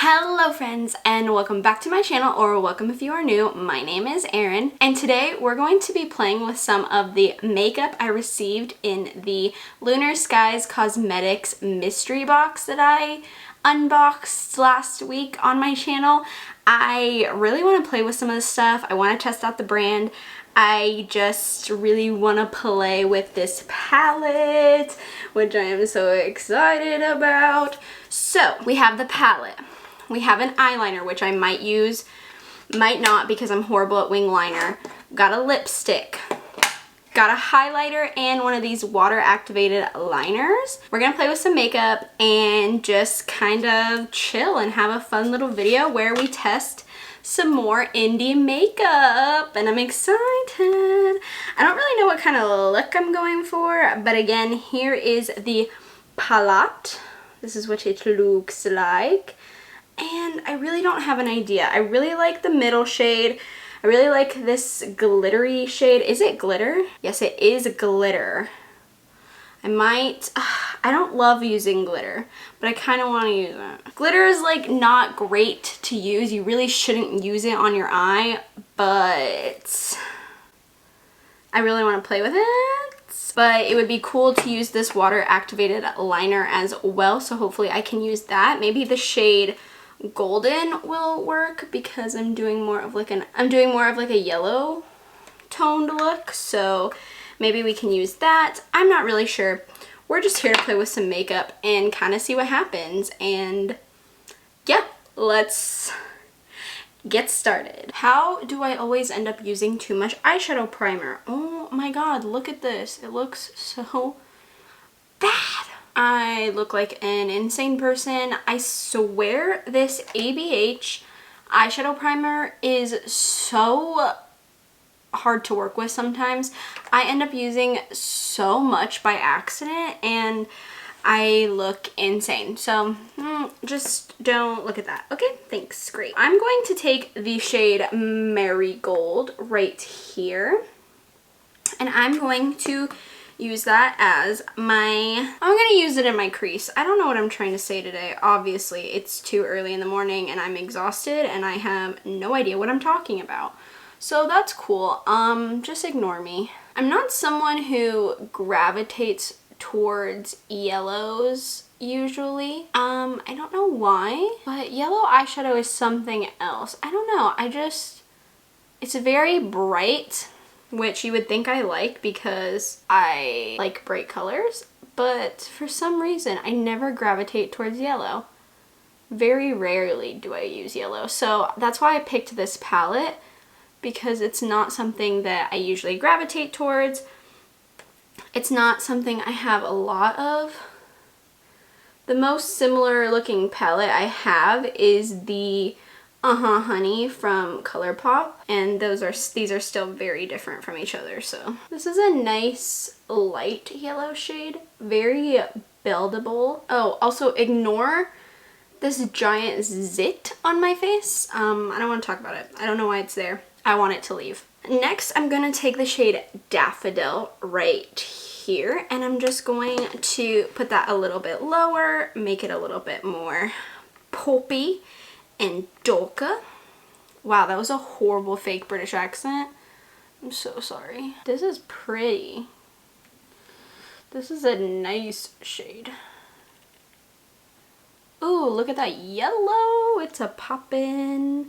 Hello friends and welcome back to my channel, or welcome if you are new. My name is Erin and today we're going to be playing with some of the makeup I received in the Lunarskies Cosmetics mystery box that I unboxed last week on my channel. I really want to play with some of this stuff. I want to test out the brand. I just really want to play with this palette, which I am so excited about. So we have the palette. We have an eyeliner, which I might use, might not because I'm horrible at wing liner. Got a lipstick. Got a highlighter and one of these water activated liners. We're gonna play with some makeup and just kind of chill and have a fun little video where we test some more indie makeup, and I'm excited. I don't really know what kind of look I'm going for, but again, here is the palette. This is what it looks like. And I really don't have an idea. I really like the middle shade. I really like this glittery shade. Is it glitter? Yes, it is glitter. I don't love using glitter, but I kind of want to use it. Glitter is like not great to use. You really shouldn't use it on your eye, but I really want to play with it. But it would be cool to use this water activated liner as well, so hopefully I can use that. Maybe the shade Golden will work because I'm doing more of like a yellow toned look, so maybe we can use that. I'm not really sure. We're just here to play with some makeup and kind of see what happens, and yeah, let's get started. How do I always end up using too much eyeshadow primer? Oh my god, look at this. It looks so bad. I look like an insane person. I swear this ABH eyeshadow primer is so hard to work with sometimes. I end up using so much by accident and I look insane. So just don't look at that. Okay, thanks. Great. I'm going to take the shade Marigold right here, and I'm going to use that as I'm gonna use it in my crease. I don't know what I'm trying to say today. Obviously, it's too early in the morning and I'm exhausted and I have no idea what I'm talking about. So that's cool. Just ignore me. I'm not someone who gravitates towards yellows usually. I don't know why, but yellow eyeshadow is something else. I don't know. It's very bright, which you would think I like because I like bright colors, but for some reason I never gravitate towards yellow. Very rarely do I use yellow, so that's why I picked this palette, because it's not something that I usually gravitate towards. It's not something I have a lot of. The most similar looking palette I have is the Honey from ColourPop, and these are still very different from each other. So this is a nice light yellow shade, very buildable. Oh, also ignore this giant zit on my face. I don't want to talk about it. I don't know why it's there. I want it to leave. Next, I'm going to take the shade Daffodil right here, and I'm just going to put that a little bit lower, make it a little bit more pulpy and dolka. Wow, that was a horrible fake British accent. I'm so sorry. This is pretty. This is a nice shade. Ooh, look at that yellow. It's a poppin'.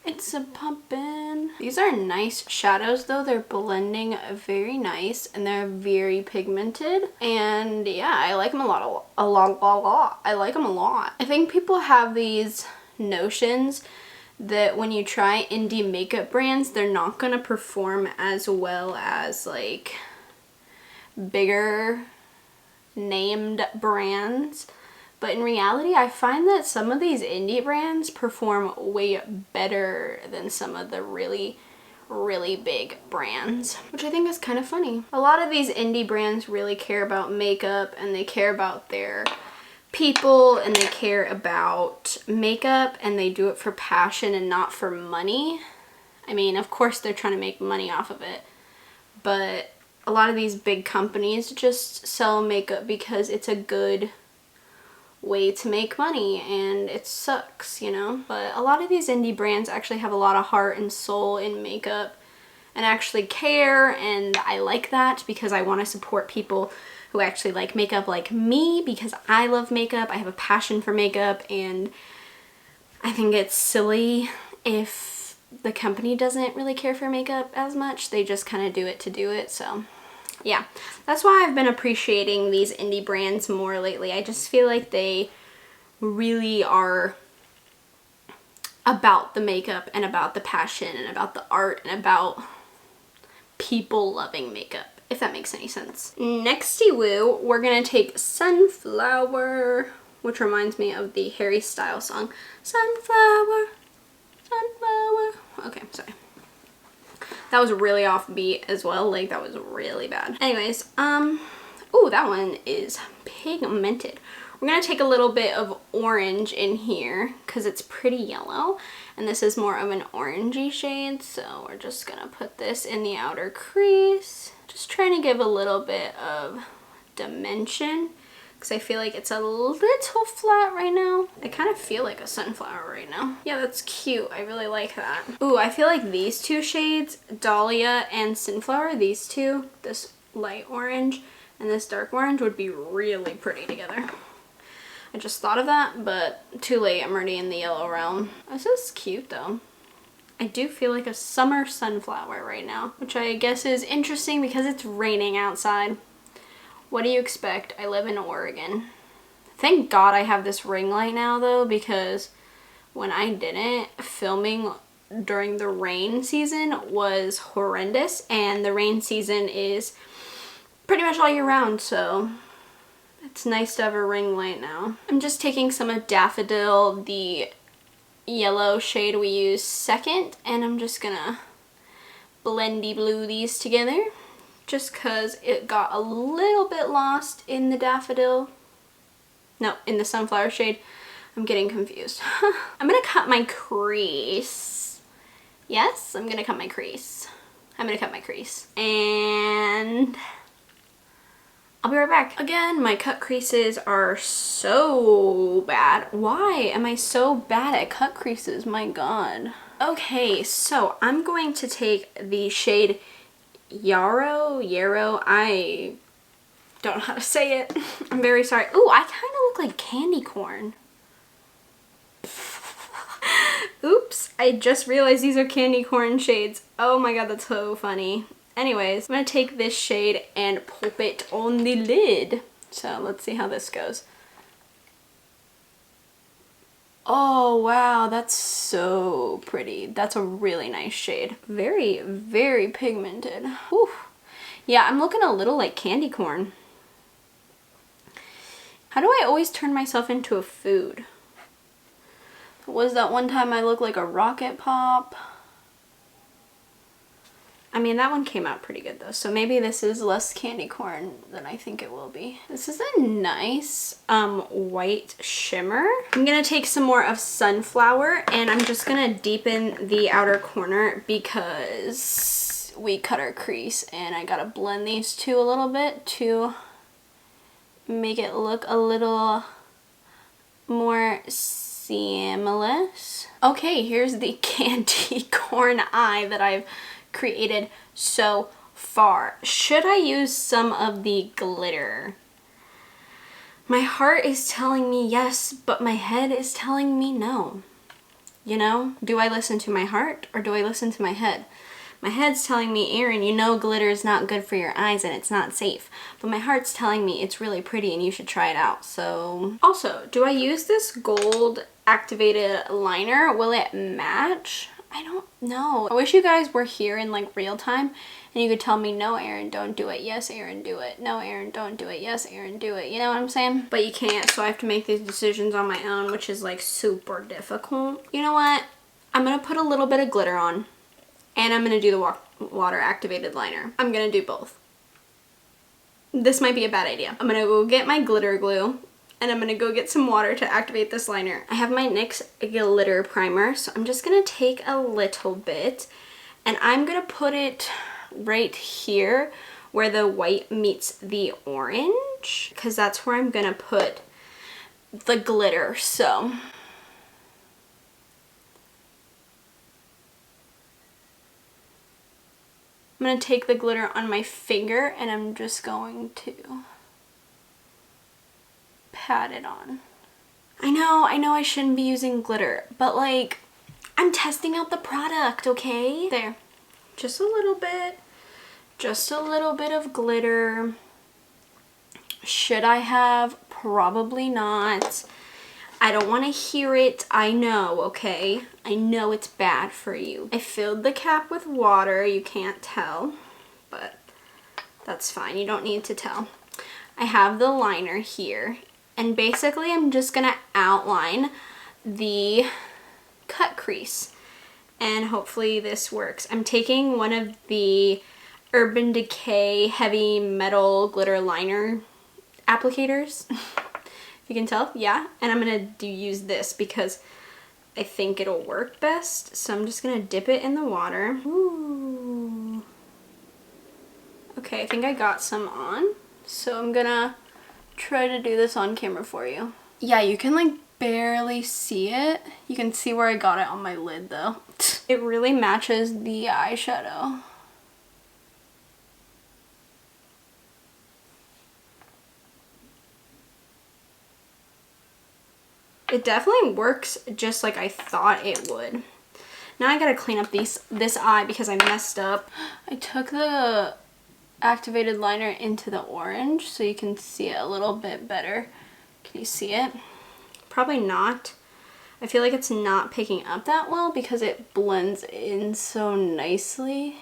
It's a pumpin'. These are nice shadows though. They're blending very nice and they're very pigmented. And yeah, I like them a lot. I like them a lot. I think people have these notions that when you try indie makeup brands, they're not gonna perform as well as like bigger named brands. But in reality, I find that some of these indie brands perform way better than some of the really, really big brands, which I think is kind of funny. A lot of these indie brands really care about makeup and they care about their people and they care about makeup and they do it for passion and not for money. I mean, of course they're trying to make money off of it, but a lot of these big companies just sell makeup because it's a good way to make money, and it sucks, you know? But a lot of these indie brands actually have a lot of heart and soul in makeup and actually care, and I like that because I want to support people who actually like makeup like me, because I love makeup. I have a passion for makeup, and I think it's silly if the company doesn't really care for makeup as much. They just kind of do it to do it. So yeah, that's why I've been appreciating these indie brands more lately. I just feel like they really are about the makeup and about the passion and about the art and about people loving makeup, if that makes any sense. Nexty woo, we're gonna take Sunflower, which reminds me of the Harry Styles song. Sunflower, sunflower. Okay, sorry. That was really offbeat as well, like that was really bad. Anyways, oh, that one is pigmented. We're gonna take a little bit of orange in here because it's pretty yellow, and this is more of an orangey shade, so we're just gonna put this in the outer crease. Just trying to give a little bit of dimension because I feel like it's a little flat right now. I kind of feel like a sunflower right now. Yeah, that's cute. I really like that. Ooh, I feel like these two shades, Dahlia and Sunflower, these two, this light orange and this dark orange, would be really pretty together. I just thought of that, but too late. I'm already in the yellow realm. This is cute though. I do feel like a summer sunflower right now, which I guess is interesting because it's raining outside. What do you expect? I live in Oregon. Thank God I have this ring light now though, because when I didn't, filming during the rain season was horrendous, and the rain season is pretty much all year round, so it's nice to have a ring light now. I'm just taking some of Daffodil, the yellow shade we used second, and I'm just gonna blendy blue these together. Just because it got a little bit lost in the Daffodil. No, in the Sunflower shade. I'm getting confused. I'm gonna cut my crease. Yes, I'm gonna cut my crease. I'm gonna cut my crease. And I'll be right back. Again, my cut creases are so bad. Why am I so bad at cut creases? My God. Okay, so I'm going to take the shade Yarrow, I don't know how to say it. I'm very sorry. Ooh, I kind of look like candy corn. Oops, I just realized these are candy corn shades. Oh my God, that's so funny. Anyways, I'm gonna take this shade and pop it on the lid. So let's see how this goes. Oh wow, that's so pretty. That's a really nice shade. Very, very pigmented. Whew. Yeah, I'm looking a little like candy corn. How do I always turn myself into a food? Was that one time I looked like a rocket pop? I mean, that one came out pretty good though, so maybe this is less candy corn than I think it will be. This is a nice white shimmer. I'm gonna take some more of Sunflower, and I'm just gonna deepen the outer corner because we cut our crease, and I gotta blend these two a little bit to make it look a little more seamless. Okay, here's the candy corn eye that I've created so far. Should I use some of the glitter? My heart is telling me yes, but my head is telling me no. You know, do I listen to my heart or do I listen to my head? My head's telling me, Erin, you know glitter is not good for your eyes and it's not safe. But my heart's telling me it's really pretty and you should try it out. So, also, do I use this gold activated liner? Will it match? I don't know. I wish you guys were here in like real time and you could tell me, no, Erin, don't do it. Yes, Erin, do it. No, Erin, don't do it. Yes, Erin, do it. You know what I'm saying? But you can't, so I have to make these decisions on my own, which is like super difficult. You know what? I'm gonna put a little bit of glitter on, and I'm gonna do the water activated liner. I'm gonna do both. This might be a bad idea. I'm gonna go get my glitter glue, and I'm gonna go get some water to activate this liner. I have my NYX glitter primer, so I'm just gonna take a little bit, and I'm gonna put it right here where the white meets the orange, because that's where I'm gonna put the glitter, so. I'm going to take the glitter on my finger and I'm just going to pat it on. I know I shouldn't be using glitter, but like, I'm testing out the product, okay? There, just a little bit of glitter. Should I have? Probably not. I don't want to hear it. I know, okay? I know it's bad for you. I filled the cap with water. You can't tell, but that's fine. You don't need to tell. I have the liner here, and basically I'm just gonna outline the cut crease, and hopefully this works. I'm taking one of the Urban Decay Heavy Metal Glitter Liner applicators. You can tell, yeah, and I'm gonna use this because I think it'll work best. So I'm just gonna dip it in the water. Ooh. Okay, I think I got some on, so I'm gonna try to do this on camera for you. Yeah, you can like barely see it. You can see where I got it on my lid though. It really matches the eyeshadow. It definitely works just like I thought it would. Now I gotta clean up this eye because I messed up. I took the activated liner into the orange so you can see it a little bit better. Can you see it? Probably not. I feel like it's not picking up that well because it blends in so nicely.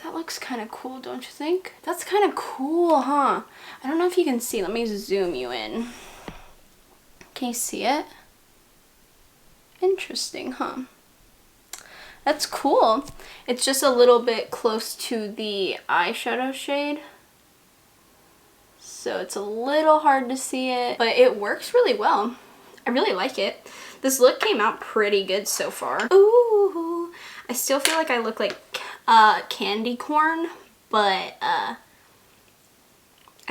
That looks kind of cool, don't you think? That's kind of cool, huh? I don't know if you can see. Let me zoom you in. Can you see it? Interesting, huh? That's cool. It's just a little bit close to the eyeshadow shade, so it's a little hard to see it, but it works really well. I really like it. This look came out pretty good so far. Ooh, I still feel like I look like candy corn, but I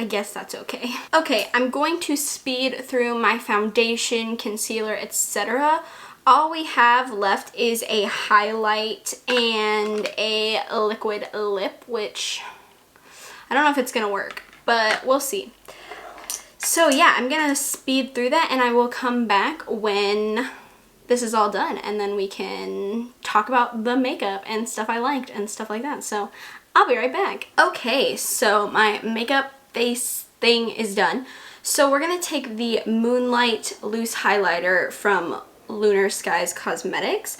guess that's okay. Okay, I'm going to speed through my foundation, concealer, etc. All we have left is a highlight and a liquid lip, which I don't know if it's gonna work, but we'll see. So yeah, I'm gonna speed through that and I will come back when this is all done, and then we can talk about the makeup and stuff I liked and stuff like that. So I'll be right back. Okay, so my makeup face thing is done. So we're gonna take the Moonlight Loose Highlighter from Lunarskies Cosmetics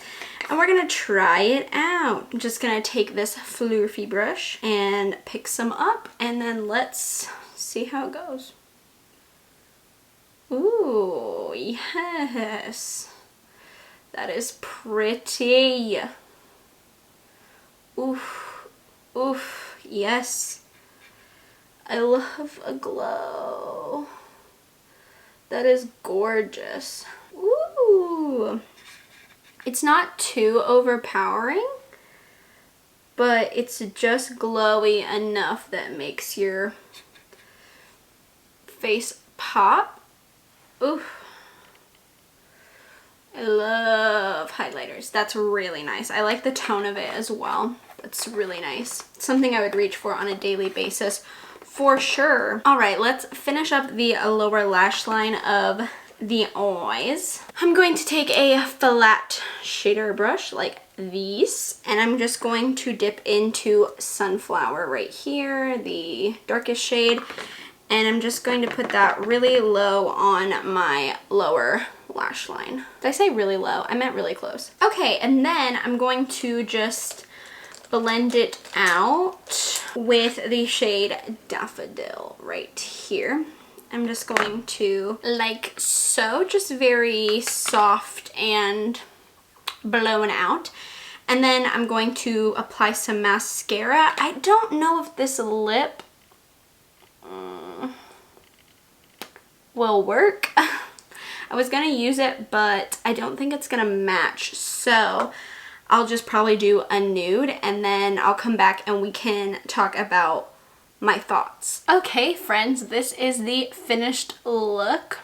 and we're gonna try it out. I'm just gonna take this fluffy brush and pick some up, and then let's see how it goes. Ooh, yes. That is pretty. Oof, oof, yes. I love a glow. That is gorgeous. Ooh. It's not too overpowering, but it's just glowy enough that makes your face pop. Oof. I love highlighters. That's really nice. I like the tone of it as well. That's really nice. Something I would reach for on a daily basis for sure. All right, let's finish up the lower lash line of the eyes. I'm going to take a flat shader brush like these, and I'm just going to dip into Sunflower right here, the darkest shade, and I'm just going to put that really low on my lower lash line. Did I say really low? I meant really close. Okay, and then I'm going to just blend it out with the shade Daffodil right here. I'm just going to, like so, just very soft and blown out. And then I'm going to apply some mascara. I don't know if this lip will work. I was gonna use it, but I don't think it's gonna match. So I'll just probably do a nude, and then I'll come back and we can talk about my thoughts. Okay, friends, this is the finished look.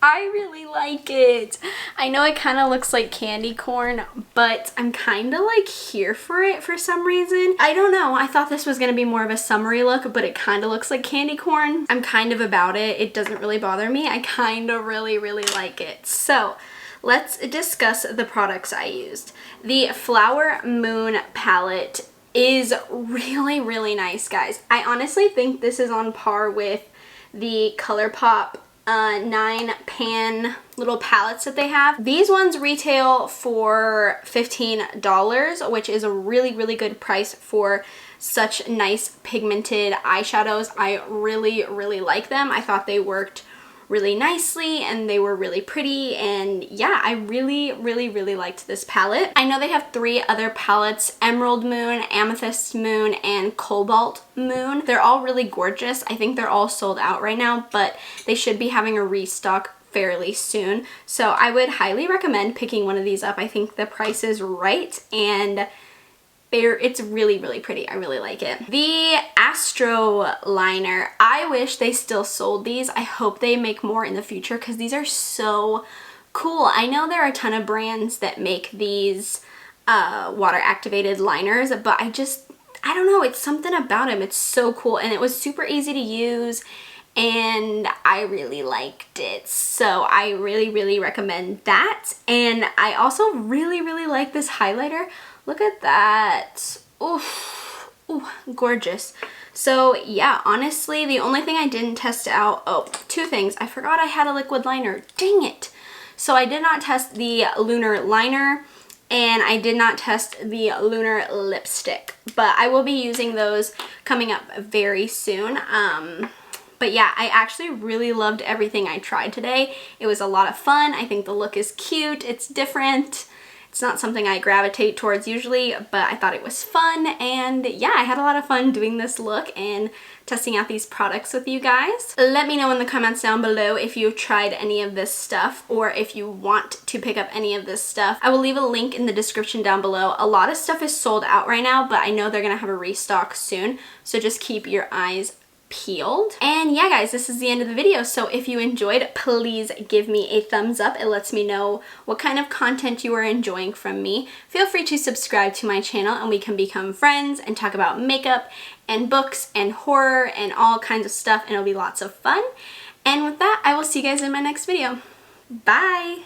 I really like it. I know it kind of looks like candy corn, but I'm kind of like here for it for some reason. I don't know. I thought this was going to be more of a summery look, but it kind of looks like candy corn. I'm kind of about it. It doesn't really bother me. I kind of really like it. So let's discuss the products I used. The Flower Moon palette is really nice, guys. I honestly think this is on par with the ColourPop 9 pan little palettes that they have. These ones retail for $15, which is a really good price for such nice pigmented eyeshadows. I really like them. I thought they worked really nicely and they were really pretty, and yeah, I really liked this palette. I know they have 3 other palettes: Emerald Moon, Amethyst Moon, and Cobalt Moon. They're all really gorgeous. I think they're all sold out right now, but they should be having a restock fairly soon. So I would highly recommend picking one of these up. I think the price is right, and it's really pretty. I really like it. The Astro Liner, I wish they still sold these. I hope they make more in the future because these are so cool. I know there are a ton of brands that make these water activated liners, but I don't know, it's something about them. It's so cool, and it was super easy to use, and I really liked it. So I really recommend that. And I also really like this highlighter. Look at that. Oof. Ooh, gorgeous. So yeah, honestly, the only thing I didn't test out, 2 things. I forgot I had a liquid liner. Dang it. So I did not test the Lunar Liner, and I did not test the Lunar Lipstick, but I will be using those coming up very soon. But yeah, I actually really loved everything I tried today. It was a lot of fun. I think the look is cute. It's different. It's not something I gravitate towards usually, but I thought it was fun, and yeah, I had a lot of fun doing this look and testing out these products with you guys. Let me know in the comments down below if you've tried any of this stuff or if you want to pick up any of this stuff. I will leave a link in the description down below. A lot of stuff is sold out right now, but I know they're gonna have a restock soon, so just keep your eyes peeled. And yeah, guys, this is the end of the video. So if you enjoyed, please give me a thumbs up. It lets me know what kind of content you are enjoying from me. Feel free to subscribe to my channel and we can become friends and talk about makeup and books and horror and all kinds of stuff, and it'll be lots of fun. And with that, I will see you guys in my next video. Bye!